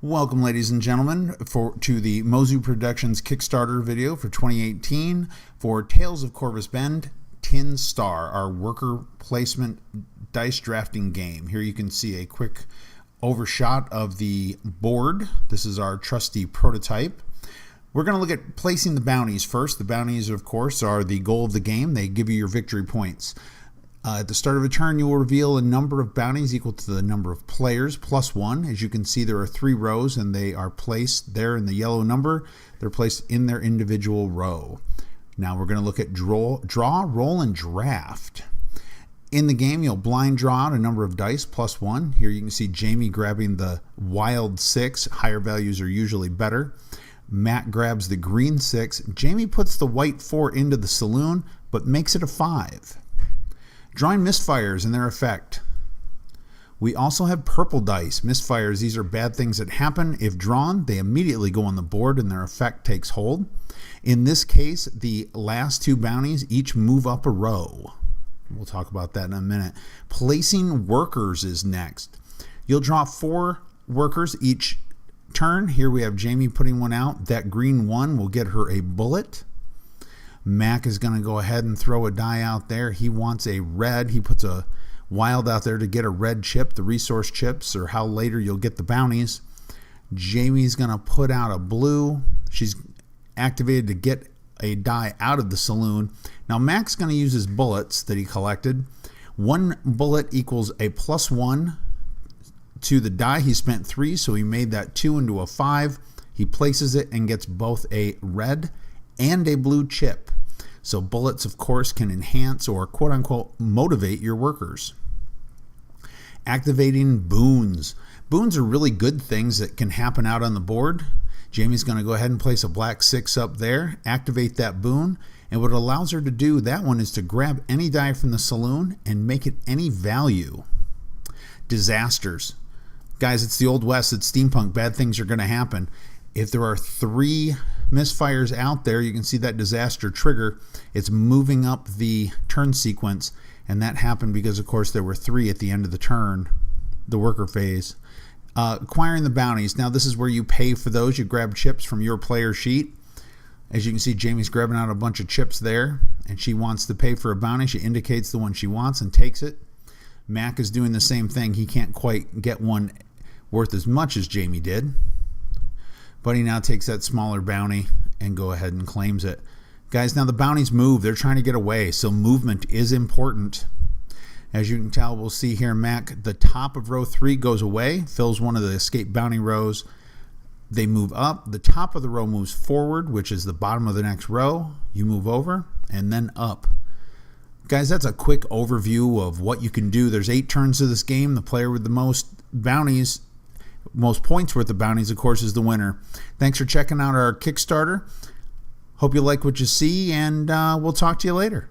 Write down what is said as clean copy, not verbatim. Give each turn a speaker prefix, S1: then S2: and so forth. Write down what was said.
S1: Welcome, ladies and gentlemen, to the Mozu Productions Kickstarter video for 2018 for Tales of Corvus Bend, Tin Star, our worker placement dice drafting game. Here you can see a quick overshot of the board. This is our trusty prototype. We're going to look at placing the bounties first. The bounties, of course, are the goal of the game. They give you your victory points. At the start of a turn, you will reveal a number of bounties equal to the number of players plus one. As you can see, there are 3 rows, and they are placed there in the yellow number. They're placed in their individual row. Now we're going to look at draw, roll, and draft. In the game, you'll blind draw out a number of dice plus 1. Here you can see Jamie grabbing the wild 6. Higher values are usually better. Matt grabs the green 6. Jamie puts the white 4 into the saloon, but makes it a 5. Drawing misfires and their effect. We also have purple dice. Misfires, these are bad things that happen. If drawn, they immediately go on the board and their effect takes hold. In this case, the last 2 bounties each move up a row. We'll talk about that in a minute. Placing workers is next. You'll draw 4 workers each turn. Here we have Jamie putting one out. That green 1 will get her a bullet. Mac is going to go ahead and throw a die out there. He wants a red. He puts a wild out there to get a red chip, the resource chips, or how later you'll get the bounties. Jamie's going to put out a blue. She's activated to get a die out of the saloon. Now Mac's going to use his bullets that he collected. 1 bullet equals a +1 to the die. He spent 3, so he made that 2 into a 5. He places it and gets both a red and a blue chip. So bullets, of course, can enhance or quote-unquote motivate your workers. Activating boons. Boons are really good things that can happen out on the board. Jamie's going to go ahead and place a black 6 up there, activate that boon, and what it allows her to do, that one, is to grab any die from the saloon and make it any value. Disasters. Guys, it's the Old West, it's steampunk, bad things are going to happen. If there are 3 misfires out there, you can see that disaster trigger. It's moving up the turn sequence, and that happened because, of course, there were 3 at the end of the turn, the worker phase. Acquiring the bounties. Now, this is where you pay for those. You grab chips from your player sheet. As you can see, Jamie's grabbing out a bunch of chips there, and she wants to pay for a bounty. She indicates the one she wants and takes it. Mac is doing the same thing. He can't quite get one worth as much as Jamie did, but he now takes that smaller bounty and go ahead and claims it. Guys, now the bounties move. They're trying to get away, so movement is important. As you can tell, we'll see here, Mac, the top of row 3 goes away, fills one of the escape bounty rows. They move up. The top of the row moves forward, which is the bottom of the next row. You move over and then up. Guys, that's a quick overview of what you can do. There's 8 turns to this game. The player with the most bounties, most points worth of bounties, of course, is the winner. Thanks for checking out our Kickstarter. Hope you like what you see, and we'll talk to you later.